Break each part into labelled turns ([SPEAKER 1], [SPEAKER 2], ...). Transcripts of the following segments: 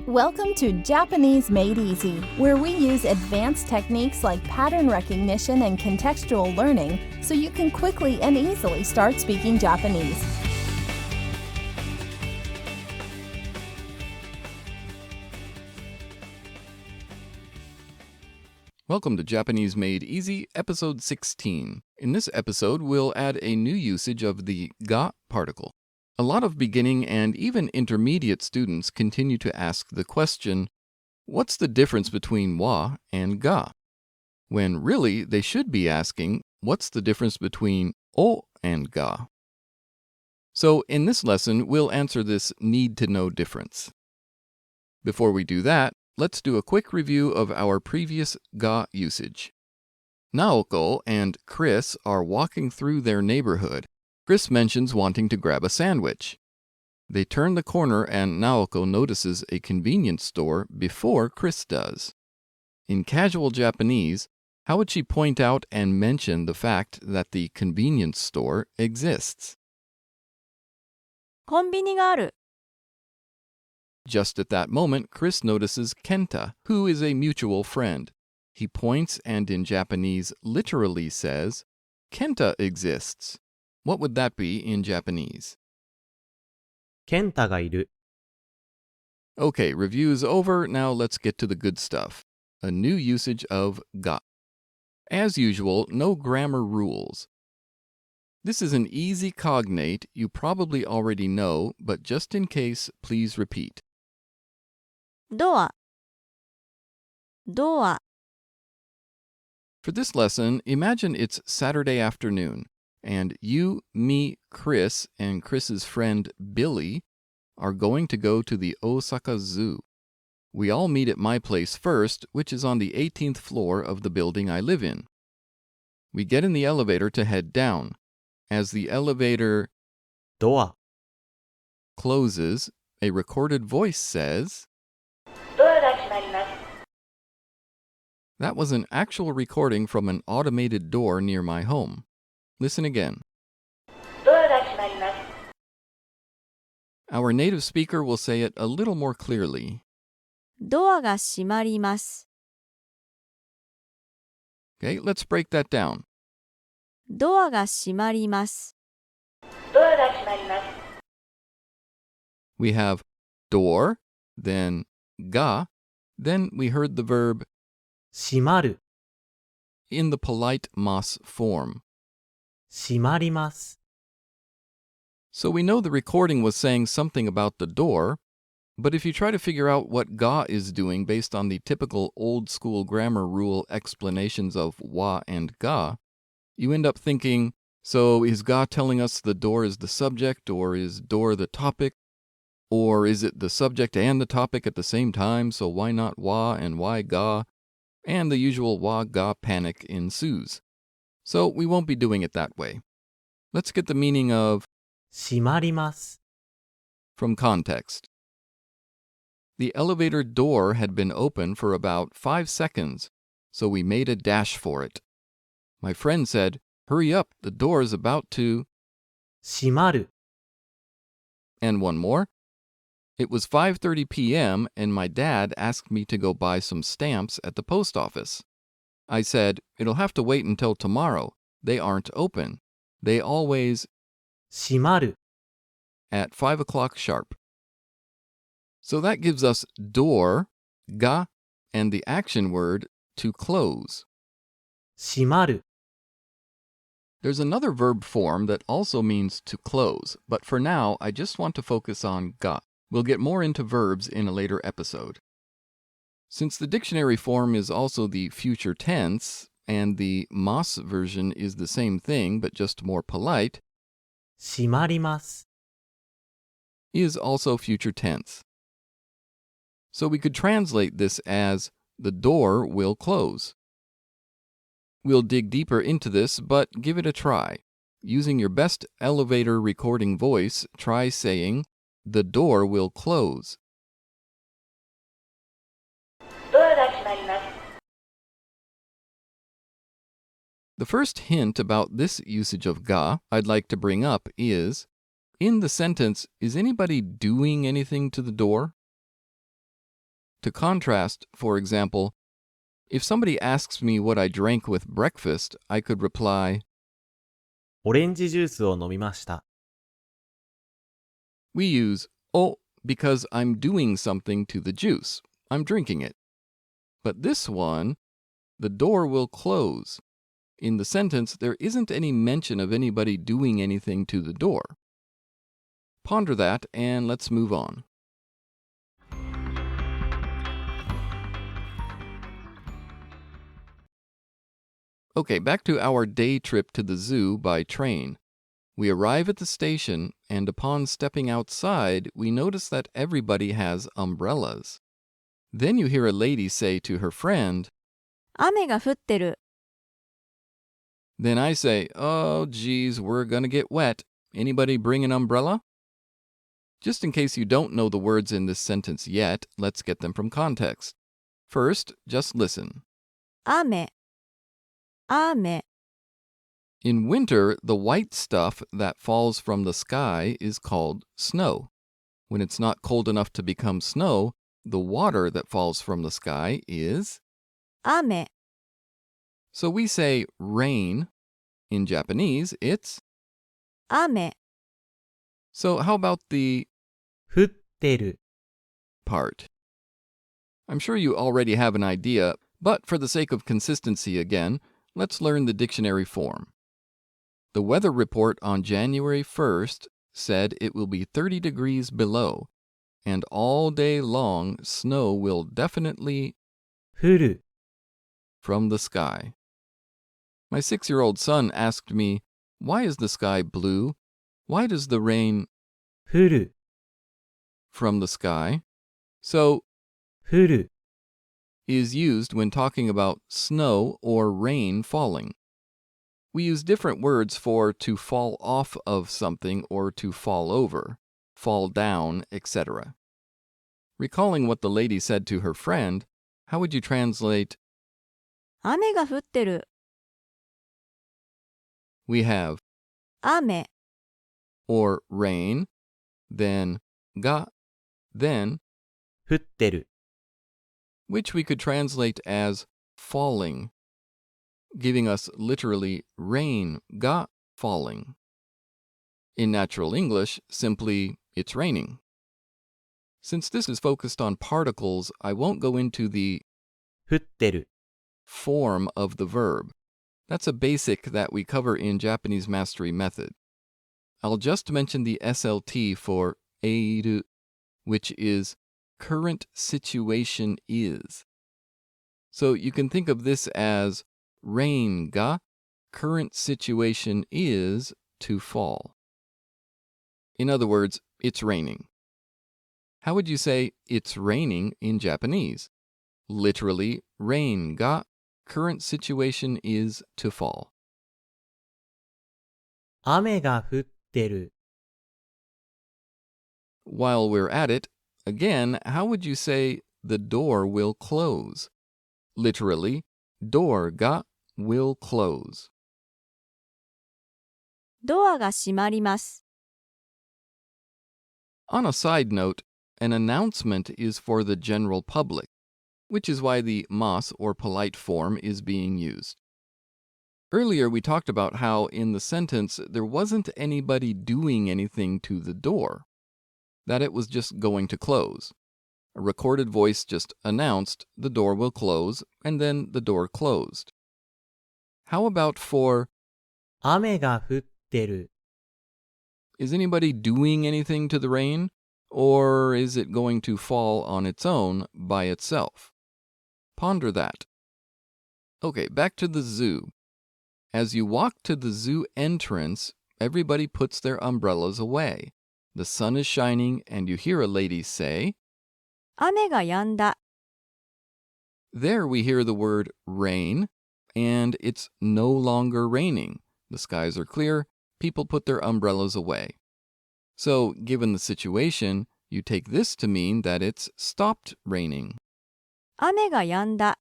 [SPEAKER 1] Welcome to Japanese Made Easy, where we use advanced techniques like pattern recognition and contextual learning so you can quickly and easily start speaking Japanese.
[SPEAKER 2] Welcome to Japanese Made Easy, episode 16. In this episode, we'll add a new usage of the ga particle. A lot of beginning and even intermediate students continue to ask the question, what's the difference between wa and ga? When really they should be asking, what's the difference between o and ga? So in this lesson, we'll answer this need-to-know difference. Before we do that, let's do a quick review of our previous ga usage. Naoko and Chris are walking through their neighborhood. Chris mentions wanting to grab a sandwich. They turn the corner and Naoko notices a convenience store before Chris does. In casual Japanese, how would she point out and mention the fact that the convenience store exists?
[SPEAKER 3] コンビニがある。
[SPEAKER 2] Just at that moment, Chris notices Kenta, who is a mutual friend. He points and in Japanese literally says, Kenta exists. What would that be in Japanese?
[SPEAKER 4] ケンタがいる。
[SPEAKER 2] Okay, review's over. Now let's get to the good stuff. A new usage of ga. As usual, no grammar rules. This is an easy cognate you probably already know, but just in case, please repeat.
[SPEAKER 3] ドア。ドア。
[SPEAKER 2] For this lesson, imagine it's Saturday afternoon, and you, me, Chris, and Chris's friend Billy are going to go to the Osaka Zoo. We all meet at my place first, which is on the 18th floor of the building I live in. We get in the elevator to head down. As the elevator
[SPEAKER 4] ドア。
[SPEAKER 2] closes, a recorded voice says,
[SPEAKER 5] ドアが閉まります。
[SPEAKER 2] That was an actual recording from an automated door near my home. Listen again.
[SPEAKER 5] ドアが閉まります。
[SPEAKER 2] Our native speaker will say it a little more clearly.
[SPEAKER 3] ドアが閉まります。
[SPEAKER 2] Okay, let's break that down.
[SPEAKER 3] ドアが閉まります。
[SPEAKER 5] ドアが閉まります。
[SPEAKER 2] We have door, then ga, then we heard the verb
[SPEAKER 4] 閉まる。
[SPEAKER 2] in the polite mas form.
[SPEAKER 4] 閉まります。
[SPEAKER 2] So we know the recording was saying something about the door, but if you try to figure out what ga is doing based on the typical old-school grammar rule explanations of wa and ga, you end up thinking, so is ga telling us the door is the subject, or is door the topic? Or is it the subject and the topic at the same time, so why not wa and why ga? And the usual wa-ga panic ensues. So we won't be doing it that way. Let's get the meaning of
[SPEAKER 4] 閉まります。
[SPEAKER 2] from context. The elevator door had been open for about 5 seconds, so we made a dash for it. My friend said, "Hurry up, the door is about to..."
[SPEAKER 4] 閉まる。
[SPEAKER 2] And one more. It was 5:30 p.m. and my dad asked me to go buy some stamps at the post office. I said, "It'll have to wait until tomorrow. They aren't open. They always..."
[SPEAKER 4] 閉まる。
[SPEAKER 2] at 5 o'clock sharp. So that gives us door, ga, and the action word to close.
[SPEAKER 4] 閉まる。
[SPEAKER 2] There's another verb form that also means to close, but for now I just want to focus on ga. We'll get more into verbs in a later episode. Since the dictionary form is also the future tense, and the mas version is the same thing but just more polite,
[SPEAKER 4] 閉まります。
[SPEAKER 2] is also future tense. So we could translate this as the door will close. We'll dig deeper into this, but give it a try. Using your best elevator recording voice, try saying, the door will close.
[SPEAKER 5] ドアが閉まります。
[SPEAKER 2] The first hint about this usage of ga I'd like to bring up is, in the sentence, is anybody doing anything to the door? To contrast, for example, if somebody asks me what I drank with breakfast, I could reply,
[SPEAKER 4] オレンジジュースを飲みました。
[SPEAKER 2] we use o because I'm doing something to the juice. I'm drinking it. But this one, the door will close. In the sentence, there isn't any mention of anybody doing anything to the door. Ponder that and let's move on. Okay, back to our day trip to the zoo by train. We arrive at the station, and upon stepping outside, we notice that everybody has umbrellas. Then you hear a lady say to her friend,
[SPEAKER 3] 雨が降ってる。
[SPEAKER 2] then I say, oh, geez, we're gonna get wet. Anybody bring an umbrella? Just in case you don't know the words in this sentence yet, let's get them from context. First, just listen.
[SPEAKER 3] 雨。雨。
[SPEAKER 2] In winter, the white stuff that falls from the sky is called snow. When it's not cold enough to become snow, the water that falls from the sky is...
[SPEAKER 3] 雨。
[SPEAKER 2] So we say rain. In Japanese, it's...
[SPEAKER 3] 雨。
[SPEAKER 2] So how about the
[SPEAKER 4] 降ってる。
[SPEAKER 2] part? I'm sure you already have an idea, but for the sake of consistency again, let's learn the dictionary form. The weather report on January 1st said it will be 30 degrees below, and all day long snow will definitely
[SPEAKER 4] 降る。
[SPEAKER 2] from the sky. My 6-year-old son asked me, why is the sky blue? Why does the rain
[SPEAKER 4] 降る。
[SPEAKER 2] from the sky? So,
[SPEAKER 4] 降る。
[SPEAKER 2] is used when talking about snow or rain falling. We use different words for to fall off of something or to fall over, fall down, etc. Recalling what the lady said to her friend, how would you translate
[SPEAKER 3] 雨が降ってる。
[SPEAKER 2] we have
[SPEAKER 3] 雨。
[SPEAKER 2] or rain, then ga, then
[SPEAKER 4] 降ってる。
[SPEAKER 2] which we could translate as falling, giving us literally rain ga falling. In natural English, simply it's raining. Since this is focused on particles, I won't go into the
[SPEAKER 4] 降ってる。
[SPEAKER 2] form of the verb. That's a basic that we cover in Japanese Mastery Method. I'll just mention the SLT for eiru, which is current situation is. So you can think of this as rain ga, current situation is to fall. In other words, it's raining. How would you say it's raining in Japanese? Literally, rain ga, current situation is to fall.
[SPEAKER 4] 雨が降ってる。
[SPEAKER 2] While we're at it, again, how would you say the door will close? Literally, door ga will close.
[SPEAKER 3] ドアが閉まります。
[SPEAKER 2] On a side note, an announcement is for the general public, which is why the mas or polite form is being used. Earlier we talked about how in the sentence there wasn't anybody doing anything to the door, that it was just going to close. A recorded voice just announced the door will close, and then the door closed. How about for
[SPEAKER 4] 雨が降ってる。
[SPEAKER 2] is anybody doing anything to the rain? Or is it going to fall on its own by itself? Ponder that. Okay, back to the zoo. As you walk to the zoo entrance, everybody puts their umbrellas away. The sun is shining, and you hear a lady say,
[SPEAKER 3] 雨が止んだ。
[SPEAKER 2] there we hear the word rain, and it's no longer raining. The skies are clear, people put their umbrellas away. So, given the situation, you take this to mean that it's stopped raining.
[SPEAKER 3] 雨が止んだ。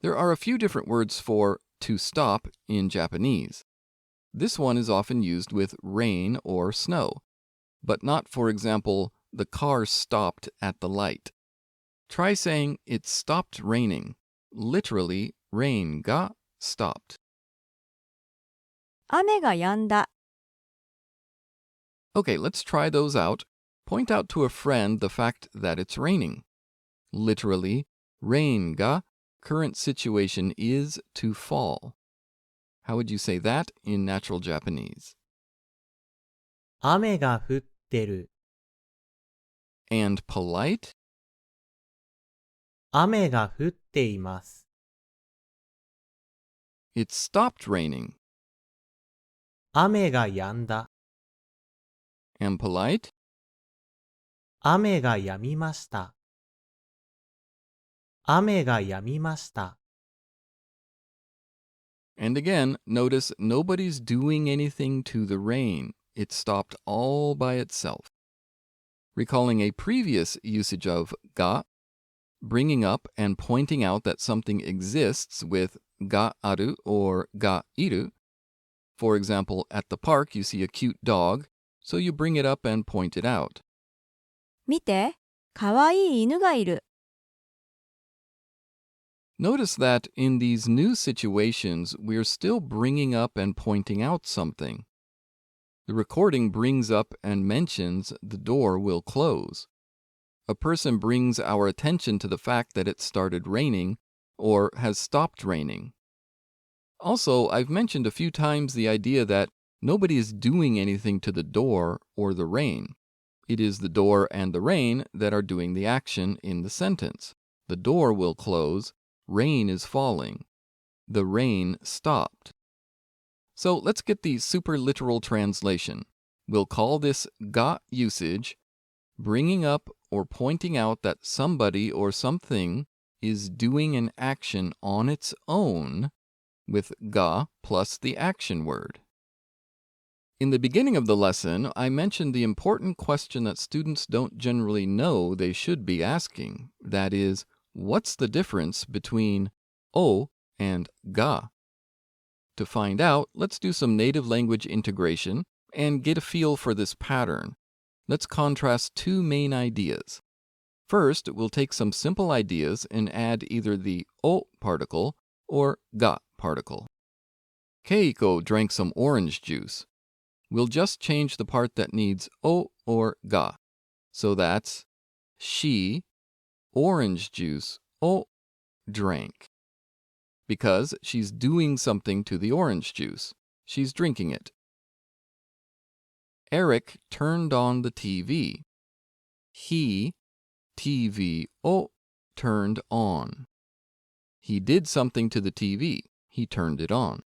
[SPEAKER 2] There are a few different words for to stop in Japanese. This one is often used with rain or snow, but not, for example, the car stopped at the light. Try saying it stopped raining. Literally, rain got stopped.
[SPEAKER 3] 雨が止んだ。
[SPEAKER 2] Okay, let's try those out. Point out to a friend the fact that it's raining. Literally, rain ga, current situation is to fall. How would you say that in natural Japanese?
[SPEAKER 4] 雨が降ってる。
[SPEAKER 2] And polite?
[SPEAKER 4] 雨が降っています。
[SPEAKER 2] It stopped raining.
[SPEAKER 4] 雨が止んだ。
[SPEAKER 2] And polite?
[SPEAKER 4] 雨が止みました。雨が止みました。
[SPEAKER 2] And again, notice nobody's doing anything to the rain. It stopped all by itself. Recalling a previous usage of ga, bringing up and pointing out that something exists with ga aru or ga iru. For example, at the park you see a cute dog, so you bring it up and point it out.
[SPEAKER 3] 見て、かわいい犬がいる。
[SPEAKER 2] Notice that in these new situations, we're still bringing up and pointing out something. The recording brings up and mentions the door will close. A person brings our attention to the fact that it started raining or has stopped raining. Also, I've mentioned a few times the idea that nobody is doing anything to the door or the rain. It is the door and the rain that are doing the action in the sentence. The door will close. Rain is falling. The rain stopped. So let's get the super literal translation. We'll call this ga usage, bringing up or pointing out that somebody or something is doing an action on its own with ga plus the action word. In the beginning of the lesson, I mentioned the important question that students don't generally know they should be asking. That is, what's the difference between o and ga? To find out, let's do some native language integration and get a feel for this pattern. Let's contrast two main ideas. First, we'll take some simple ideas and add either the o particle or ga particle. Keiko drank some orange juice. We'll just change the part that needs o or ga. So that's she orange juice o drank. Because she's doing something to the orange juice. She's drinking it. Eric turned on the TV. He TV o turned on. He did something to the TV. He turned it on.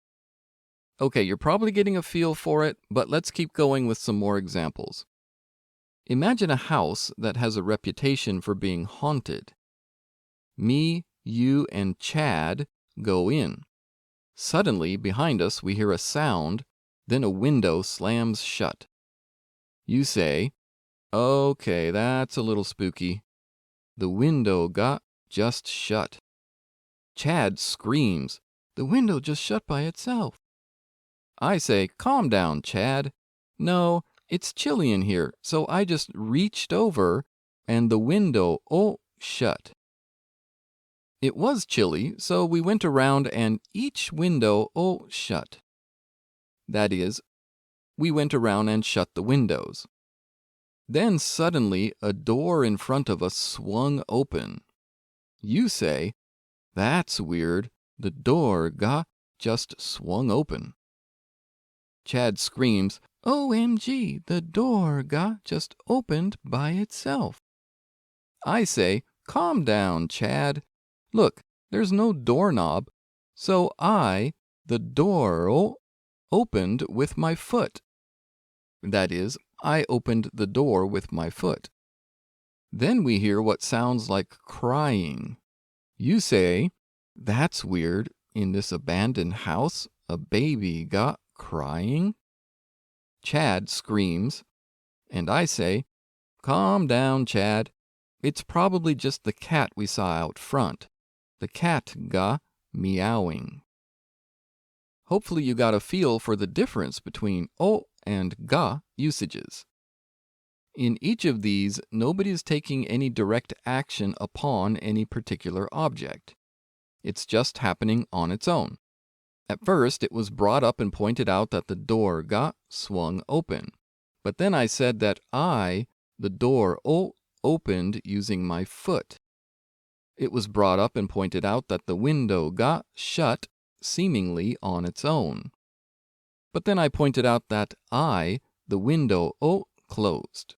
[SPEAKER 2] Okay, you're probably getting a feel for it, but let's keep going with some more examples. Imagine a house that has a reputation for being haunted. Me, you, and Chad go in. Suddenly, behind us, we hear a sound, then a window slams shut. You say, "Okay, that's a little spooky." The window got just shut. Chad screams, "The window just shut by itself." I say, "Calm down, Chad. No, it's chilly in here, so I just reached over and the window shut." It was chilly, so we went around and each window shut. That is, we went around and shut the windows. Then suddenly a door in front of us swung open. You say, "That's weird. The door got just swung open." Chad screams, "OMG, the door got just opened by itself." I say, "Calm down, Chad. Look, there's no doorknob, so the door opened with my foot." That is, I opened the door with my foot. Then we hear what sounds like crying. You say, "That's weird. In this abandoned house, a baby got crying." Chad screams, and I say, "Calm down, Chad. It's probably just the cat we saw out front. The cat got meowing." Hopefully you got a feel for the difference between o and ga usages. In each of these, nobody is taking any direct action upon any particular object. It's just happening on its own. At first, it was brought up and pointed out that the door ga swung open. But then I said that the door opened using my foot. It was brought up and pointed out that the window ga shut seemingly on its own. But then I pointed out that the window closed.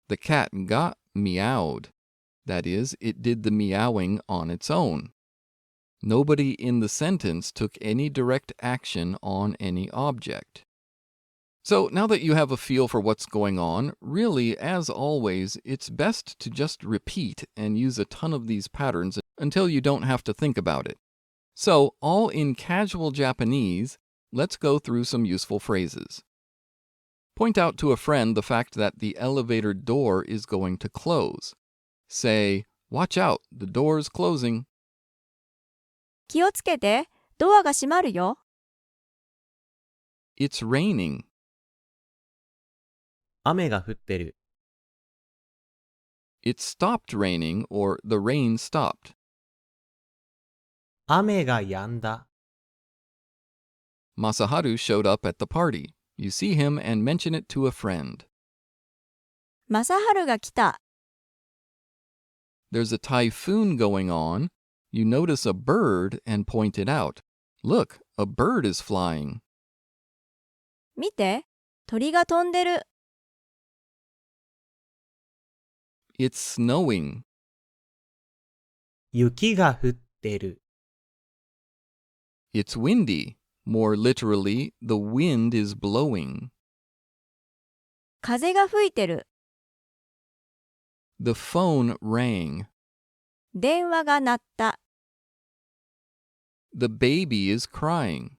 [SPEAKER 2] The cat ga meowed. That is, it did the meowing on its own. Nobody in the sentence took any direct action on any object. So now that you have a feel for what's going on, really, as always, it's best to just repeat and use a ton of these patterns until you don't have to think about it. So, all in casual Japanese, let's go through some useful phrases. Point out to a friend the fact that the elevator door is going to close. Say, "Watch out, the door's closing."
[SPEAKER 3] 気をつけて、ドアが閉まるよ。
[SPEAKER 2] It's raining.
[SPEAKER 4] 雨が降ってる。
[SPEAKER 2] It stopped raining, or the rain stopped.
[SPEAKER 4] 雨が止んだ。
[SPEAKER 2] Masaharu showed up at the party. You see him and mention it to a friend.
[SPEAKER 3] マサハルが来た。
[SPEAKER 2] There's a typhoon going on. You notice a bird and point it out. Look, a bird is flying.
[SPEAKER 3] 見て、鳥が飛んでる。
[SPEAKER 2] It's snowing.
[SPEAKER 4] 雪が降ってる。
[SPEAKER 2] It's windy. More literally, the wind is blowing.
[SPEAKER 3] 風が吹いてる。
[SPEAKER 2] The phone rang.
[SPEAKER 3] 電話が鳴った。
[SPEAKER 2] The baby is crying.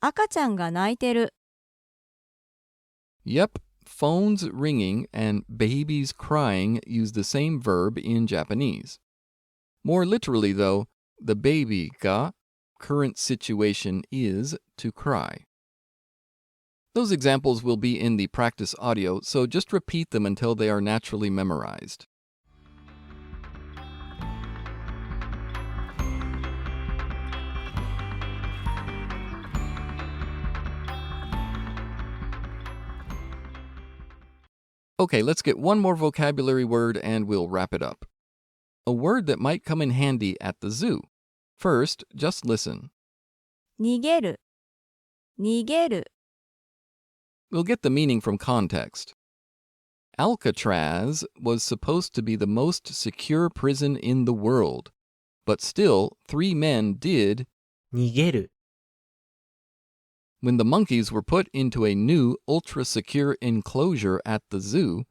[SPEAKER 3] 赤ちゃんが泣いてる。
[SPEAKER 2] Yep, phones ringing and babies crying use the same verb in Japanese. More literally, though, the baby ga current situation is to cry. Those examples will be in the practice audio, so just repeat them until they are naturally memorized. Okay, let's get one more vocabulary word and we'll wrap it up. A word that might come in handy at the zoo. First, just listen.
[SPEAKER 3] 逃げる。逃げる。
[SPEAKER 2] We'll get the meaning from context. Alcatraz was supposed to be the most secure prison in the world, but still 3 men did.
[SPEAKER 4] 逃げる。
[SPEAKER 2] When the monkeys were put into a new ultra-secure enclosure at the zoo,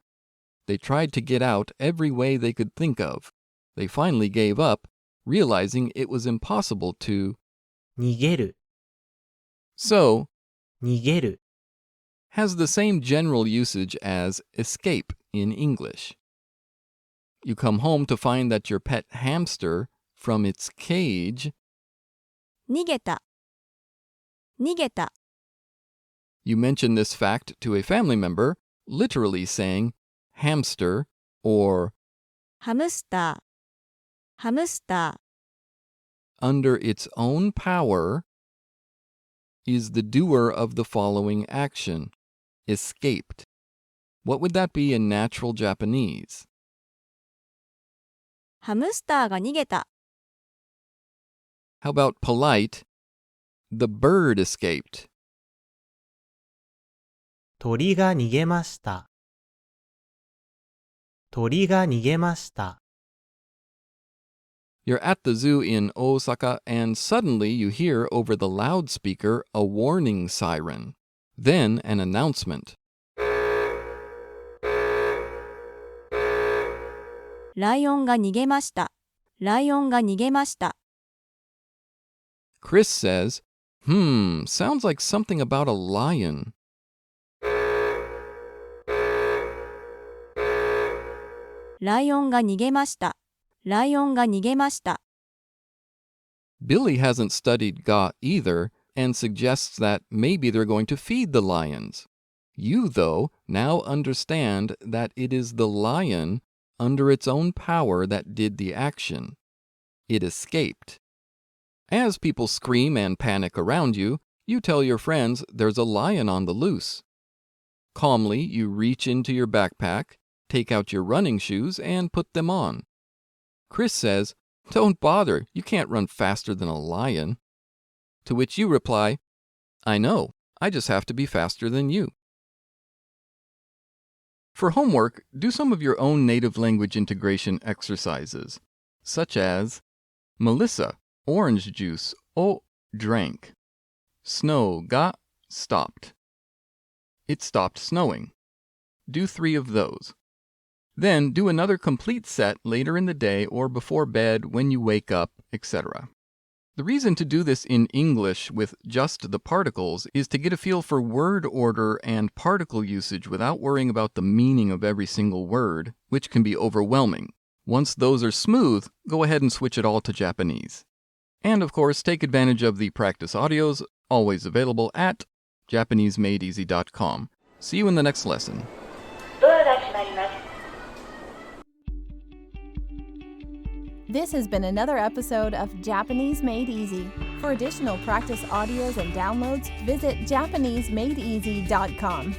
[SPEAKER 2] they tried to get out every way they could think of. They finally gave up, realizing it was impossible to.
[SPEAKER 4] 逃げる。
[SPEAKER 2] So,
[SPEAKER 4] 逃げる。
[SPEAKER 2] has the same general usage as escape in English. You come home to find that your pet hamster, from its cage,
[SPEAKER 3] 逃げた。逃げた。
[SPEAKER 2] you mention this fact to a family member, literally saying hamster or
[SPEAKER 3] ハムスター。ハムスター。
[SPEAKER 2] under its own power is the doer of the following action, escaped. What would that be in natural Japanese?
[SPEAKER 3] ハムスターが逃げた。
[SPEAKER 2] How about polite? The bird escaped.
[SPEAKER 4] 鳥が逃げました。鳥が逃げました。
[SPEAKER 2] You're at the zoo in Osaka and suddenly you hear over the loudspeaker a warning siren, then an announcement.
[SPEAKER 3] ライオンが逃げました。ライオンが逃げました。
[SPEAKER 2] Chris says, sounds like something about a lion.
[SPEAKER 3] ライオンが逃げました。ライオンが逃げました。
[SPEAKER 2] Billy hasn't studied ga either and suggests that maybe they're going to feed the lions. You, though, now understand that it is the lion under its own power that did the action. It escaped. As people scream and panic around you, you tell your friends there's a lion on the loose. Calmly, you reach into your backpack, take out your running shoes, and put them on. Chris says, "Don't bother, you can't run faster than a lion." To which you reply, "I know, I just have to be faster than you." For homework, do some of your own native language integration exercises, such as Melissa, orange juice, drank. Snow stopped. It stopped snowing. Do 3 of those. Then do another complete set later in the day or before bed, when you wake up, etc. The reason to do this in English with just the particles is to get a feel for word order and particle usage without worrying about the meaning of every single word, which can be overwhelming. Once those are smooth, go ahead and switch it all to Japanese. And of course, take advantage of the practice audios, always available at JapaneseMadeEasy.com. See you in the next lesson.
[SPEAKER 5] ドアが閉まります。
[SPEAKER 1] This has been another episode of Japanese Made Easy. For additional practice audios and downloads, visit JapaneseMadeEasy.com.